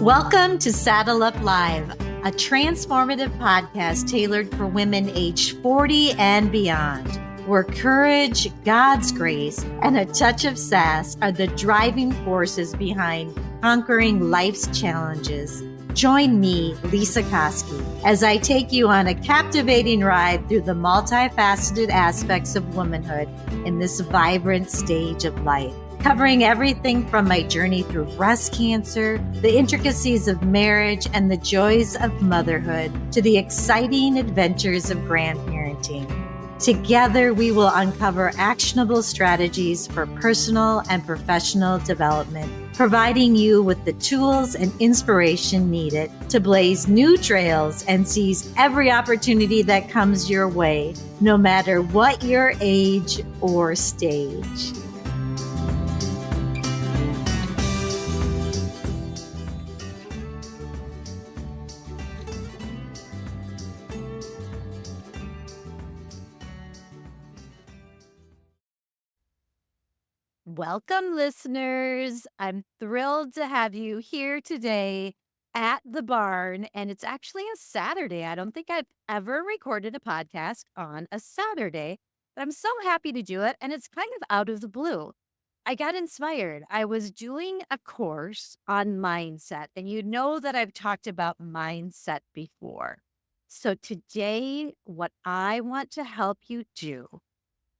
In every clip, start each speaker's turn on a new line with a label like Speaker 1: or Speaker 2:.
Speaker 1: Welcome to Saddle Up Live, a transformative podcast tailored for women aged 40 and beyond, where courage, God's grace, and a touch of sass are the driving forces behind conquering life's challenges. Join me, Lesa Koski, as I take you on a captivating ride through the multifaceted aspects of womanhood in this vibrant stage of life, covering everything from my journey through breast cancer, the intricacies of marriage, and the joys of motherhood, to the exciting adventures of grandparenting. Together, we will uncover actionable strategies for personal and professional development, providing you with the tools and inspiration needed to blaze new trails and seize every opportunity that comes your way, no matter what your age or stage. Welcome, listeners. I'm thrilled to have you here today at the barn, and it's actually a Saturday. I don't think I've ever recorded a podcast on a Saturday, but I'm so happy to do it, and it's kind of out of the blue. I got inspired. I was doing a course on mindset, and you know that I've talked about mindset before. So today, what I want to help you do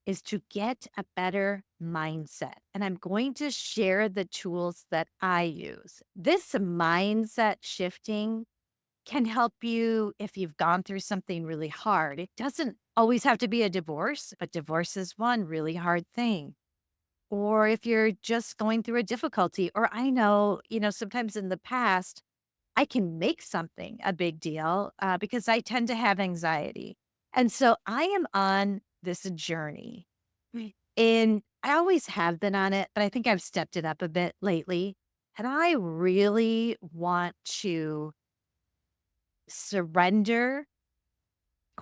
Speaker 1: is to get a better mindset. And I'm going to share the tools that I use. This mindset shifting can help you if you've gone through something really hard. It doesn't always have to be a divorce, but divorce is one really hard thing. Or if you're just going through a difficulty, or I know, sometimes in the past, I can make something a big deal because I tend to have anxiety. And so I am on this journey. Right. And I always have been on it, but I think I've stepped it up a bit lately. And I really want to surrender.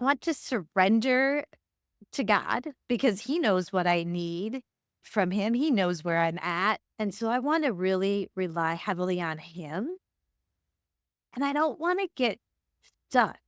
Speaker 1: I want to surrender to God because He knows what I need from Him. He knows where I'm at. And so I want to really rely heavily on Him. And I don't want to get stuck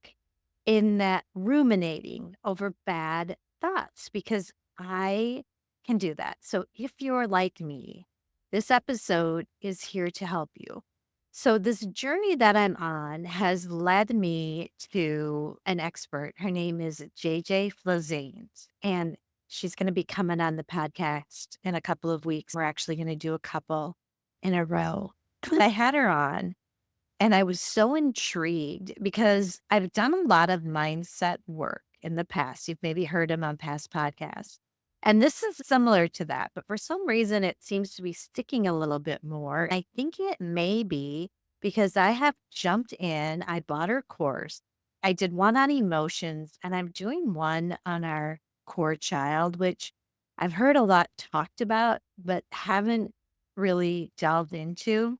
Speaker 1: in that ruminating over bad thoughts because I can do that. So if you're like me, this episode is here to help you. So this journey that I'm on has led me to an expert. Her name is JJ Flizanes, and she's going to be coming on the podcast in a couple of weeks. We're actually going to do a couple in a row. I had her on, and I was so intrigued because I've done a lot of mindset work in the past. You've maybe heard him on past podcasts. And this is similar to that, but for some reason, it seems to be sticking a little bit more. I think it may be because I have jumped in. I bought her course. I did one on emotions, and I'm doing one on our core child, which I've heard a lot talked about, but haven't really delved into.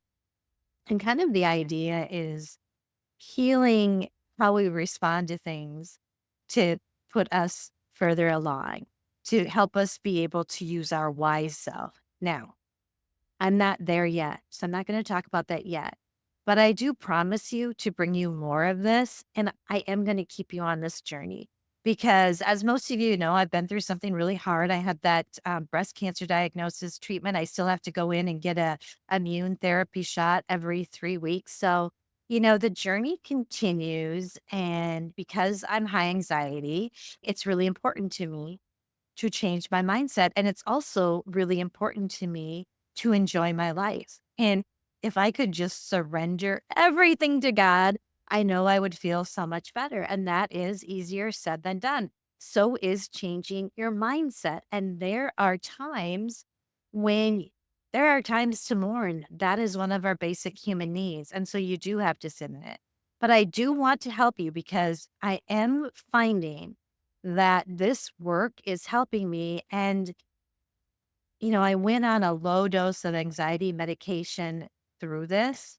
Speaker 1: And kind of the idea is healing how we respond to things to put us further along, to help us be able to use our wise self. Now, I'm not there yet, so I'm not going to talk about that yet. But I do promise you to bring you more of this, and I am going to keep you on this journey. Because as most of you know, I've been through something really hard. I had that breast cancer diagnosis treatment. I still have to go in and get a immune therapy shot every 3 weeks. So, the journey continues. And because I'm high anxiety, it's really important to me to change my mindset. And it's also really important to me to enjoy my life. And if I could just surrender everything to God, I know I would feel so much better. And that is easier said than done. So is changing your mindset. And there are times to mourn. That is one of our basic human needs. And so you do have to sit in it. But I do want to help you because I am finding that this work is helping me. And, I went on a low dose of anxiety medication through this.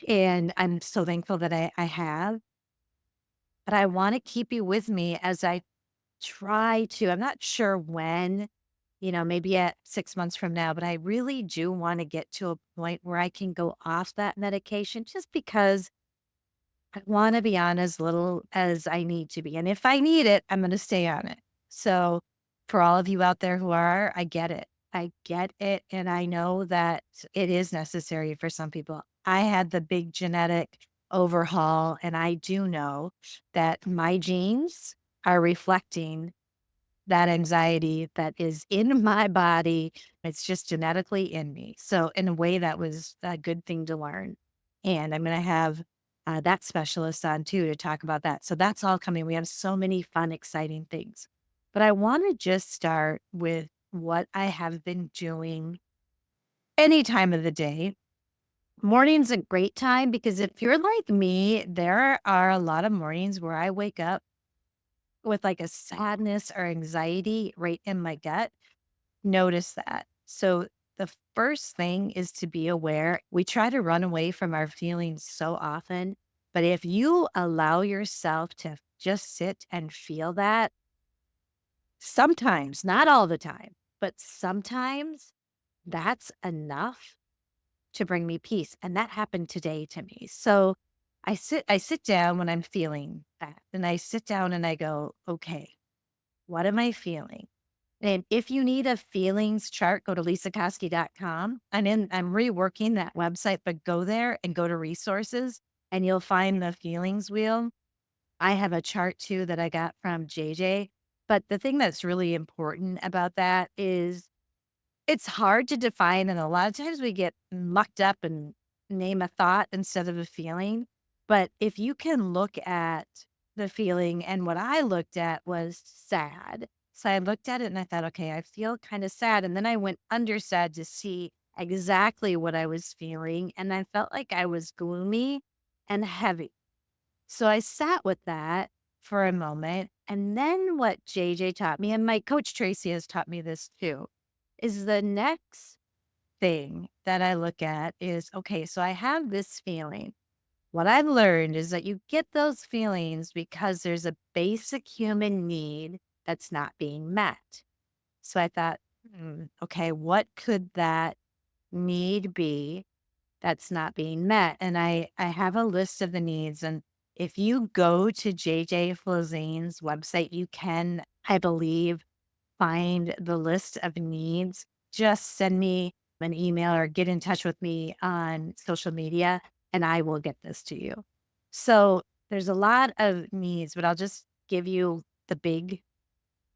Speaker 1: And I'm so thankful that I have. But I want to keep you with me as I try to, I'm not sure when, maybe at 6 months from now, but I really do want to get to a point where I can go off that medication just because I want to be on as little as I need to be. And if I need it, I'm going to stay on it. So for all of you out there who are, I get it. I get it. And I know that it is necessary for some people. I had the big genetic overhaul, and I do know that my genes are reflecting that anxiety that is in my body. It's just genetically in me. So in a way, that was a good thing to learn. And I'm going to have that specialist on too to talk about that. So that's all coming. We have so many fun, exciting things. But I want to just start with what I have been doing any time of the day. Morning's a great time because if you're like me, there are a lot of mornings where I wake up with like a sadness or anxiety right in my gut. Notice that. So the first thing is to be aware. We try to run away from our feelings so often, but if you allow yourself to just sit and feel that, sometimes, not all the time, but sometimes that's enough to bring me peace. And that happened today to me. So I sit down when I'm feeling that, and I sit down and I go, okay, what am I feeling? And if you need a feelings chart, go to lesakoski.com. I'm reworking that website, but go there and go to resources and you'll find the feelings wheel. I have a chart too that I got from JJ. But the thing that's really important about that is it's hard to define, and a lot of times we get mucked up and name a thought instead of a feeling. But if you can look at the feeling, and what I looked at was sad. So I looked at it and I thought, okay, I feel kind of sad. And then I went under sad to see exactly what I was feeling. And I felt like I was gloomy and heavy. So I sat with that for a moment. And then what JJ taught me, and my coach Tracy has taught me this too, is the next thing that I look at is, okay, so I have this feeling. What I've learned is that you get those feelings because there's a basic human need that's not being met. So I thought, okay, what could that need be that's not being met? And I have a list of the needs. And if you go to JJ Flizanes' website, you can, I believe, find the list of needs. Just send me an email or get in touch with me on social media and I will get this to you. So there's a lot of needs, but I'll just give you the big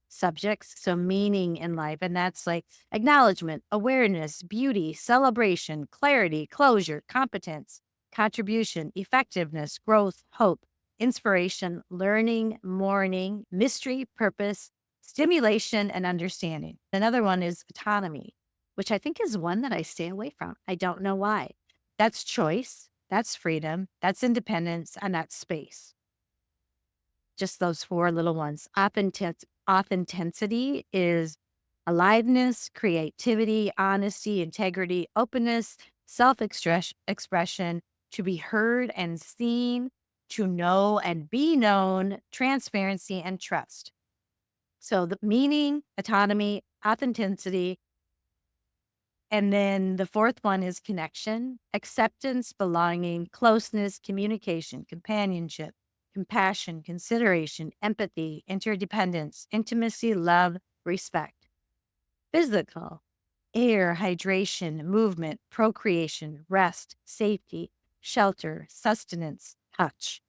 Speaker 1: subjects. So meaning in life, and that's like acknowledgement, awareness, beauty, celebration, clarity, closure, competence, contribution, effectiveness, growth, hope, inspiration, learning, mourning, mystery, purpose, stimulation, and understanding. Another one is autonomy, which I think is one that I stay away from. I don't know why. That's choice, that's freedom, that's independence, and that's space. Just those four little ones. Authenticity is aliveness, creativity, honesty, integrity, openness, self-expression, to be heard and seen, to know and be known, transparency, and trust. So the meaning, autonomy, authenticity, and then the fourth one is connection, acceptance, belonging, closeness, communication, companionship, compassion, consideration, empathy, interdependence, intimacy, love, respect. Physical, air, hydration, movement, procreation, rest, safety, shelter, sustenance, touch,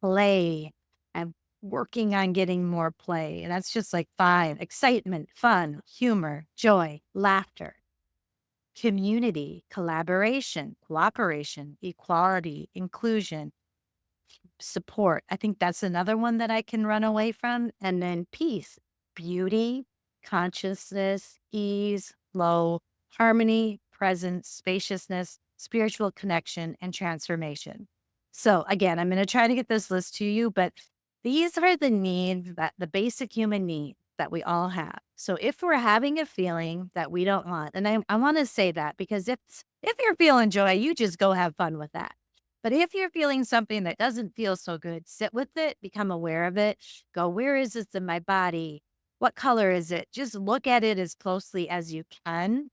Speaker 1: play. I'm working on getting more play. And that's just like five: excitement, fun, humor, joy, laughter. Community, collaboration, cooperation, equality, inclusion, support. I think that's another one that I can run away from. And then peace, beauty, consciousness, ease, flow, harmony, presence, spaciousness, spiritual connection, and transformation. So again, I'm going to try to get this list to you, but these are the needs, that the basic human needs that we all have. So if we're having a feeling that we don't want, and I want to say that because if you're feeling joy, you just go have fun with that. But if you're feeling something that doesn't feel so good, sit with it, become aware of it, go, where is this in my body? What color is it? Just look at it as closely as you can.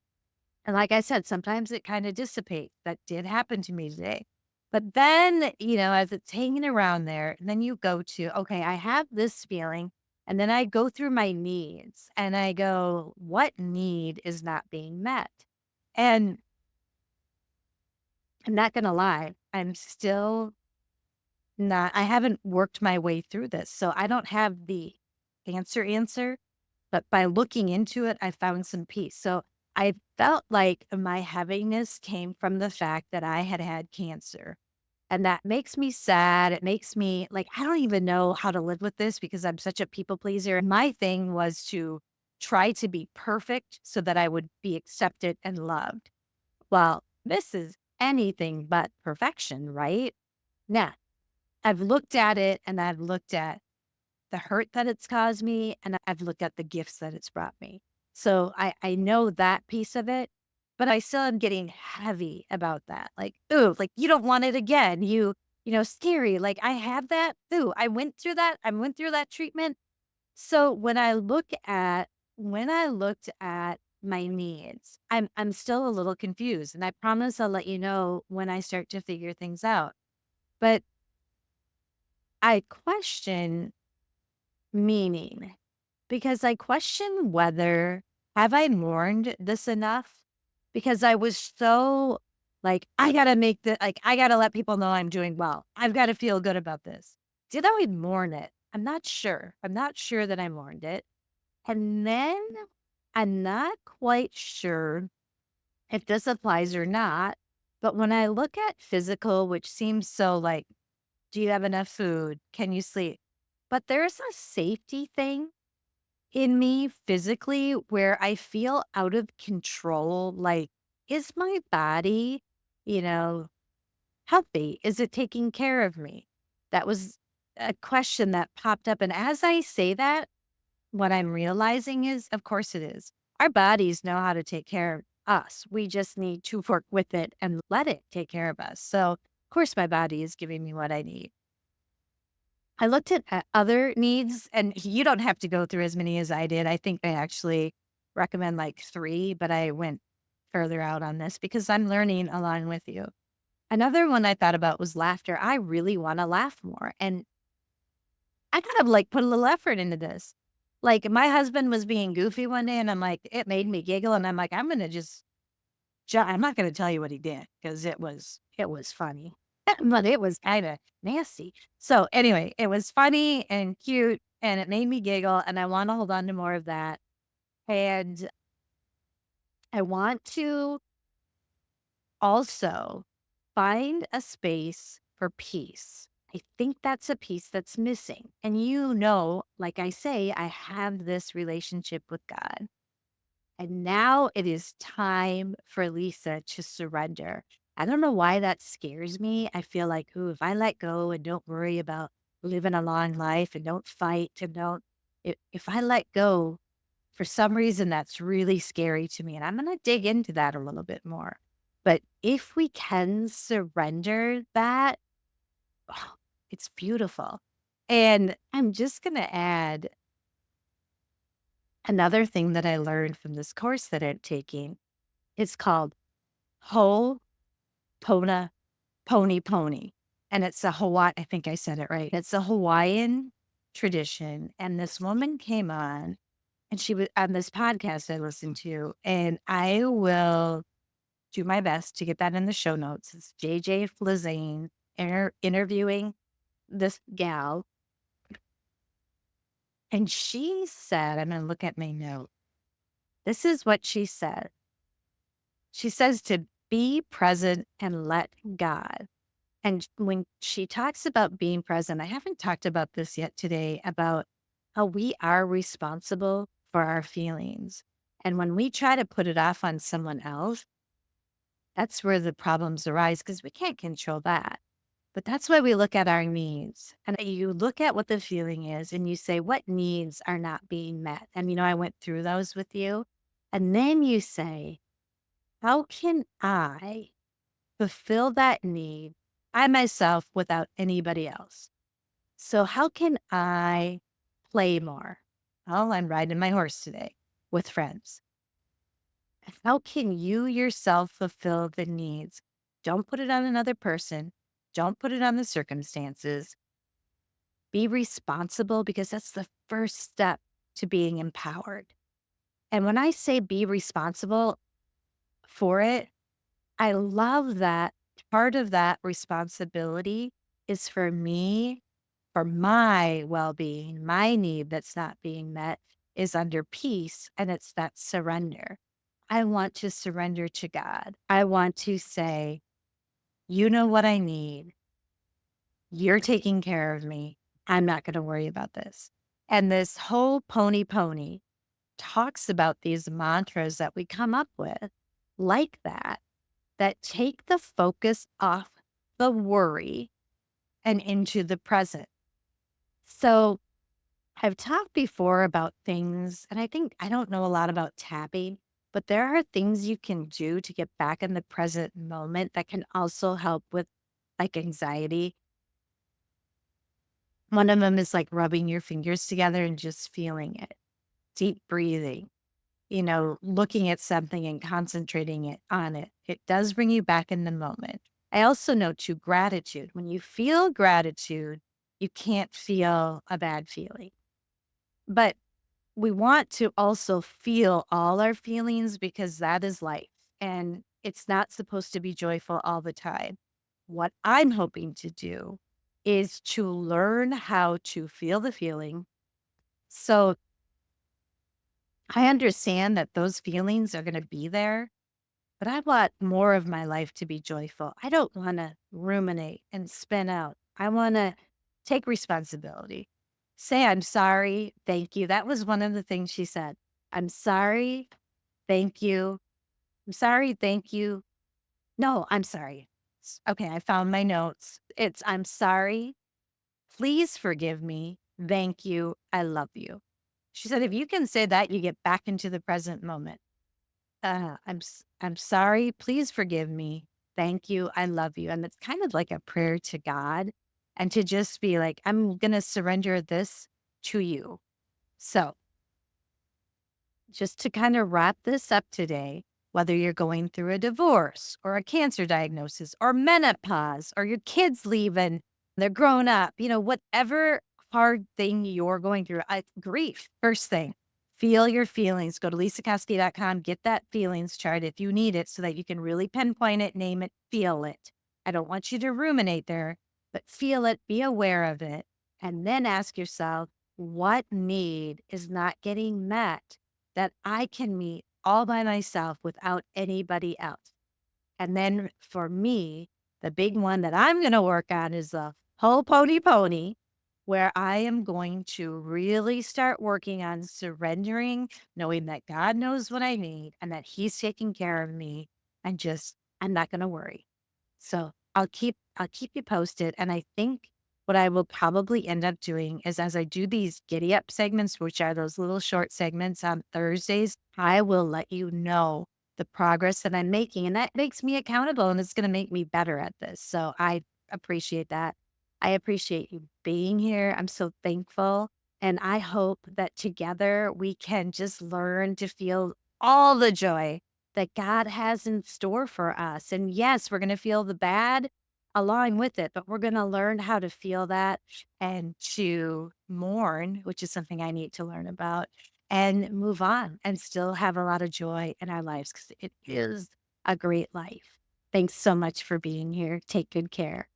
Speaker 1: And like I said, sometimes it kind of dissipates. That did happen to me today. But then, as it's hanging around there, then you go to, okay, I have this feeling. And then I go through my needs and I go, what need is not being met? And I'm not going to lie, I'm still not, I haven't worked my way through this. So I don't have the answer, but by looking into it, I found some peace. So I felt like my heaviness came from the fact that I had had cancer. And that makes me sad. It makes me like, I don't even know how to live with this because I'm such a people pleaser. My thing was to try to be perfect so that I would be accepted and loved. Well, this is anything but perfection, right? Now, I've looked at it and I've looked at the hurt that it's caused me, and I've looked at the gifts that it's brought me. So I know that piece of it, but I still am getting heavy about that. Like, ooh, like you don't want it again. Scary. Like I have that. Ooh, I went through that. I went through that treatment. So when I looked at my needs, I'm still a little confused. And I promise I'll let you know when I start to figure things out. But I question meaning. Because I question whether have I mourned this enough? Because I was so like, I gotta let people know I'm doing well. I've got to feel good about this. Did I mourn it? I'm not sure. I'm not sure that I mourned it. And then I'm not quite sure if this applies or not. But when I look at physical, which seems so like, do you have enough food? Can you sleep? But there's a safety thing in me physically where I feel out of control. Like, is my body, you know, healthy? Is it taking care of me? That was a question that popped up. And as I say that, what I'm realizing is, of course, it is. Our bodies know how to take care of us. We just need to work with it and let it take care of us. So, of course, my body is giving me what I need. I looked at other needs, and you don't have to go through as many as I did. I think they actually recommend like 3, but I went further out on this because I'm learning along with you. Another one I thought about was laughter. I really wanna laugh more, and I gotta, like, put a little effort into this. Like, my husband was being goofy one day, and I'm like it made me giggle, and I'm like, "I'm gonna just I'm not gonna tell you what he did because it was funny, but it was kinda nasty. So, anyway, it was funny and cute, and it made me giggle, and I wanna hold on to more of that, and I want to also find a space for peace. I think that's a piece that's missing, and like I say, I have this relationship with God. And now it is time for Lisa to surrender. I don't know why that scares me. I feel like, ooh, if I let go and don't worry about living a long life and don't fight and if I let go, for some reason, that's really scary to me. And I'm going to dig into that a little bit more. But if we can surrender that, oh, it's beautiful. And I'm just going to add another thing that I learned from this course that I'm taking. It's called Ho Pona Pony Pony, and it's a Hawaii I think I said it right. It's a Hawaiian tradition, and this woman came on, and she was on this podcast I listened to, and I will do my best to get that in the show notes. It's JJ Flizanes interviewing this gal, and she said, I'm gonna look at my note. This is what she said. She says to be present and let God. And when she talks about being present, I haven't talked about this yet today about how we are responsible for our feelings. And when we try to put it off on someone else, that's where the problems arise because we can't control that. But that's why we look at our needs. And you look at what the feeling is and you say, what needs are not being met? And, I went through those with you. And then you say, how can I fulfill that need I myself without anybody else? So how can I play more? Oh, I'm riding my horse today with friends. How can you yourself fulfill the needs? Don't put it on another person. Don't put it on the circumstances. Be responsible because that's the first step to being empowered. And when I say be responsible for it, I love that part of that responsibility is for me, for my well being, my need that's not being met is under peace. And it's that surrender. I want to surrender to God. I want to say, you know what I need. You're taking care of me. I'm not going to worry about this. And this whole pony talks about these mantras that we come up with like that take the focus off the worry and into the present. So I've talked before about things, and I don't know a lot about tapping, but there are things you can do to get back in the present moment that can also help with like anxiety. One of them is like rubbing your fingers together and just feeling it, deep breathing, looking at something and concentrating on it. It does bring you back in the moment. I also know too, gratitude. When you feel gratitude, you can't feel a bad feeling. But we want to also feel all our feelings because that is life. And it's not supposed to be joyful all the time. What I'm hoping to do is to learn how to feel the feeling. So I understand that those feelings are going to be there, but I want more of my life to be joyful. I don't want to ruminate and spin out. I want to take responsibility. Say, I'm sorry. Thank you. That was one of the things she said. I'm sorry. Thank you. I'm sorry. Thank you. No, I'm sorry. Okay, I found my notes. I'm sorry. Please forgive me. Thank you. I love you. She said, if you can say that, you get back into the present moment. I'm sorry. Please forgive me. Thank you. I love you. And it's kind of like a prayer to God and to just be like, I'm going to surrender this to you. So just to kind of wrap this up today, whether you're going through a divorce or a cancer diagnosis or menopause or your kids leaving, they're grown up, whatever hard thing you're going through, grief, first thing, feel your feelings. Go to lesakoski.com, get that feelings chart if you need it so that you can really pinpoint it, name it, feel it. I don't want you to ruminate there, but feel it, be aware of it, and then ask yourself, what need is not getting met that I can meet all by myself without anybody else? And then for me, the big one that I'm going to work on is the whole pony, where I am going to really start working on surrendering, knowing that God knows what I need and that He's taking care of me, and I'm not going to worry. So I'll keep you posted. And I think what I will probably end up doing is, as I do these giddy up segments, which are those little short segments on Thursdays, I will let you know the progress that I'm making. And that makes me accountable and it's going to make me better at this. So I appreciate that. I appreciate you being here. I'm so thankful. And I hope that together we can just learn to feel all the joy that God has in store for us. And yes, we're going to feel the bad along with it, but we're going to learn how to feel that and to mourn, which is something I need to learn about, and move on and still have a lot of joy in our lives because it is a great life. Thanks so much for being here. Take good care.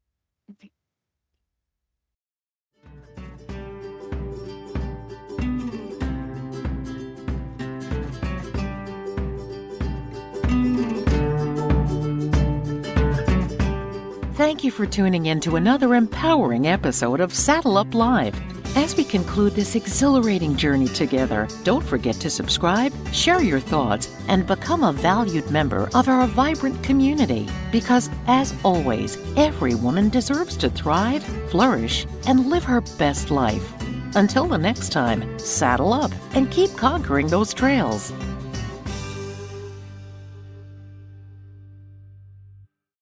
Speaker 2: Thank you for tuning in to another empowering episode of Saddle Up Live. As we conclude this exhilarating journey together, don't forget to subscribe, share your thoughts, and become a valued member of our vibrant community. Because, as always, every woman deserves to thrive, flourish, and live her best life. Until the next time, saddle up and keep conquering those trails.